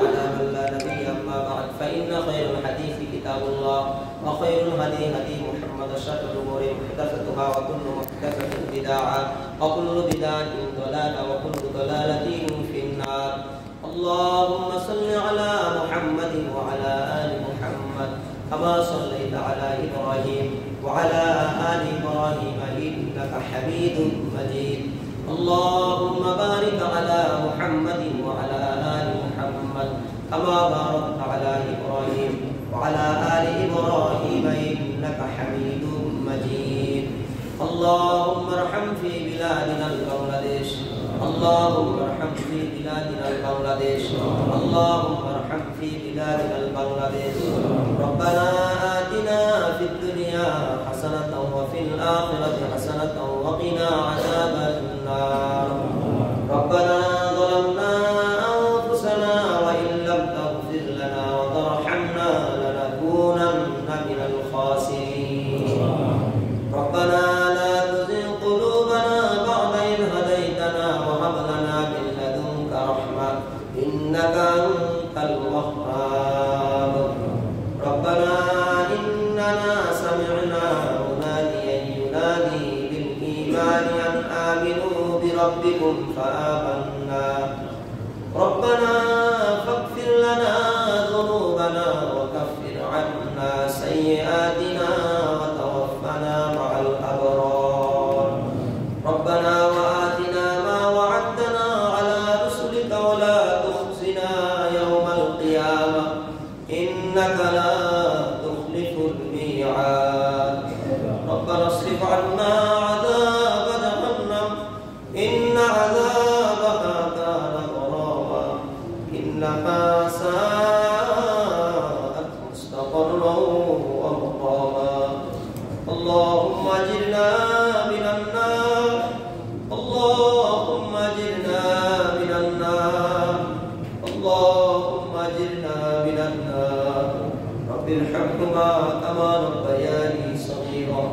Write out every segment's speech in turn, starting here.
على من لا نبي أما بعد فإن خير الحديث كتاب الله وخير الهدي هدي محمد شر الأمور محدثاتها وكل محدثة بدعة وكل بدعة ضلالة وكل ضلالة في النار. اللهم صل على محمد وعلى آل محمد كما صليت على إبراهيم وعلى آل إبراهيم إنك حميد مجيد. اللهم بارك على محمد وعلى آل محمد كما باركت على إبراهيم وعلى آل إبراهيم إنك حميد مجيد. اللهم ارحم في بلادنا بنغلاديش. اللهم ارحم في بلادنا بنغلاديش. اللهم ارحم في بلادنا بنغلاديش. ربنا آتنا في الدنيا حسنة وفي الآخرة حسنة وقنا عذاب النار. ربنا ظلمنا أنفسنا وإن لم تغفر لنا وترحمنا لنكونن من الخاسرين. ربنا لا تزغ قلوبنا بعد إذ هديتنا وهب لنا من لدنك رحمة إنك أنت الوهاب. ربنا إننا سمعنا مناديا ينادي بالإيمان أن آمنوا بربكم فآمنا. ربنا فاغفر لنا ذنوبنا وكفر عنا سيئاتنا وتوفنا مع الأبرار. ربنا وآتنا ما وعدتنا على رسلك ولا تخزنا يوم القيامة إنك لا تخلف الميعاد. ربنا اصرف عنا عذاب جهنم إن عذابها كان غراما إنها ساءت مستقرا ومقاما. اللهم أجرنا من النار. اللهم أجرنا من النار. اللهم أجرنا من النار. رب ارحمهما كما ربياني صغيرا.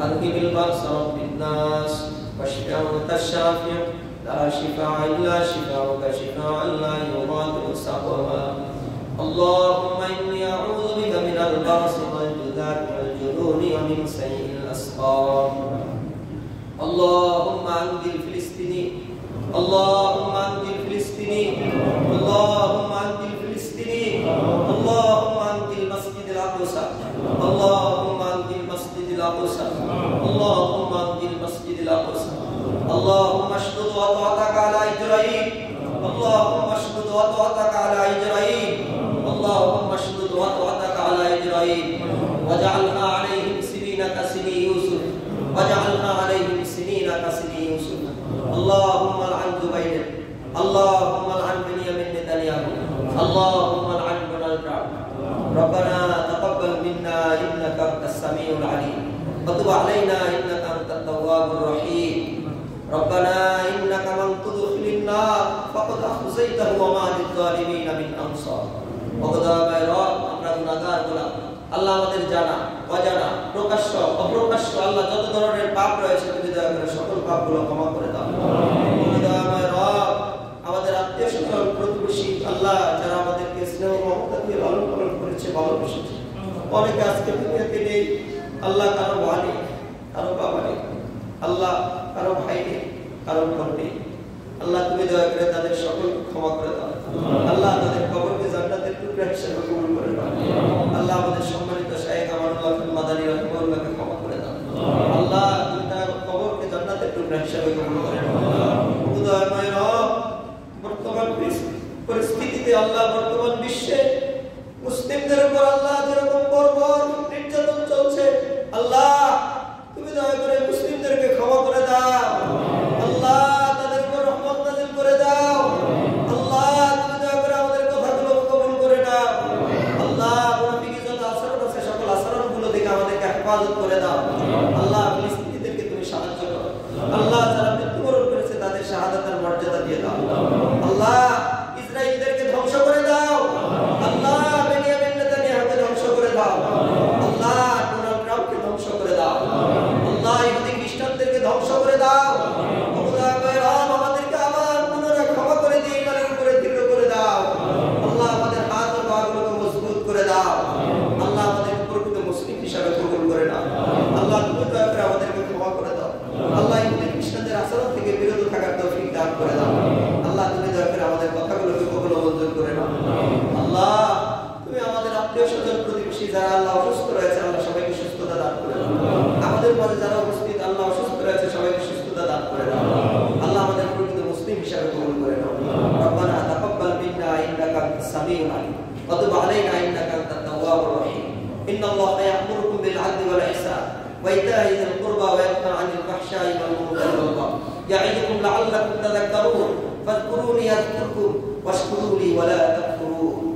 أذهب البأس رب الناس واشف أنت الشافع لا شفاء إلا شفاؤك شفاء لا يغادر سقما. اللهم إني أعوذ بك من البأس والجذام والجنون ومن سيء الأسقام. اللهم أنزل فلسطين. اللهم أنزل فلسطين. اللهم أنزل فلسطين. اللهم أنزل مسجد الأقصى. اللهم أنزل مسجد الأقصى. اللهم أنزل مسجد الأقصى. اللهم اشدد وطأتك على إجرائيل. اللهم اشدد وطأتك على إجرائيل. اللهم اشدد وطأتك على إجرائيل واجعلها عليهم سنين كسني يوسف. واجعلها عليهم سنين كسني يوسف. اللهم العن زبير. اللهم العن بنيامين نتنياهو. اللهم العن دونالد ترامب. ربنا تقبل منا إنك أنت السميع العليم وتب علينا إنك أنت التواب الرحيم. ربنا إنك من تدخل النار فقد أخزيته وما للظالمين من أنصار. আমরা গুনাহগার গোলাম। আল্লাহ আমাদের জানা অজানা প্রকাশ্য অপ্রকাশ্য আল্লাহ যত ধরনের পাপ রয়েছে তুমি দয়া করে সকল পাপগুলো ক্ষমা করে দাও। দয়াময় রব আমাদের আত্মীয়স্বজন প্রতিবেশী আল্লাহ যারা আমাদেরকে স্নেহ মমতা দিয়ে লালন পালন করেছে ভালোবেসেছে অনেকে আজকে দুনিয়াতে নেই। আল্লাহ কারো মা নেই, কারো বাবা নেই, আল্লাহ কারো ভাই নেই, কারো বোন নেই। আল্লাহ তুমি দয়া করে তাদের সকল ক্ষমা করে দাও। আল্লাহ তাদের কবরকে জান্নাতের টুকরা হিসেবে কবুল করে দাও। আল্লাহ আমাদের সম্মানিত শাইখ আমানুল্লাহ মাদানী রাহিমাহুল্লাহকে ক্ষমা করে দাও। আল্লাহ তুমি তার কবরকে জান্নাতের টুকরা হিসেবে কবুল করে দাও। দয়াময় রব বর্তমান পরিস্থিতিতে আল্লাহ বর্তমান বিশ্বে মুসলিমদের উপর আল্লাহ যেরকম বর্বর নির্যাতন চলছে আল্লাহ তুমি দয়া করে মুসলিমদেরকে ক্ষমা করে দাও। আল্লাহ তাদের উপর রহমত নাযিল করে দাও। আল্লাহ তুমি দয়া করে আমাদের কথাগুলো কবুল করে নাও। আল্লাহ মুনাফিকি যত আচরণ আছে সকল আচরণগুলো থেকে আমাদেরকে হেফাজত করে দাও। আল্লাহ ফিলিস্তিনিদেরকে তুমি সাহায্য করো। আল্লাহ যারা মৃত্যুবরণ করেছে তাদের শাহাদাতের মর্যাদা দিয়ে দাও। আল্লাহ ইসরায়েলদেরকে ধ্বংস করে দাও। আল্লাহ বেনিয়ামিন নেতানিয়াহুকে ধ্বংস করে দাও। দান করে দাও। আল্লাহ তুমি দয়া করে আমাদের কথাগুলোকে কবুল ও মঞ্জুর করে নাও। আল্লাহ তুমি আমাদের আত্মীয় স্বজন প্রতিবেশী যারা আল্লাহ অসুস্থ রয়েছে আল্লাহ সবাইকে সুস্থতা দান করে দাও। আমাদের মাঝে যারা উপস্থিত আল্লাহ অসুস্থ রয়েছে সবাইকে সুস্থতা দান করে দাও। আল্লাহ আমাদের প্রকৃত মুসলিম হিসাবে কবুল করে নাও। রব্বানা তাকাব্বাল মিন্না ইন্নাকা আনতাস সামিউল আলিম ওয়া তুব আলাইনা ইন্নাকা আনতাত তাওয়াবুর রহিম। ইন্নাল্লাহা ইয়া'মুরুকুম বিল 'আদলি ওয়াল ইহসান ওয়া ইতা'i যিল কুরবা ওয়া ইয়ানহা 'আনিল ফাহশা'i ওয়াল মুনকারি ওয়াল বাগই ইয়া'iদুকুম লা'আল্লাকুম তাযাক্কারুন ফাযকুরুনি আযকুরকুম ওয়াশকুরু লি ওয়া লা তাকফুরুন।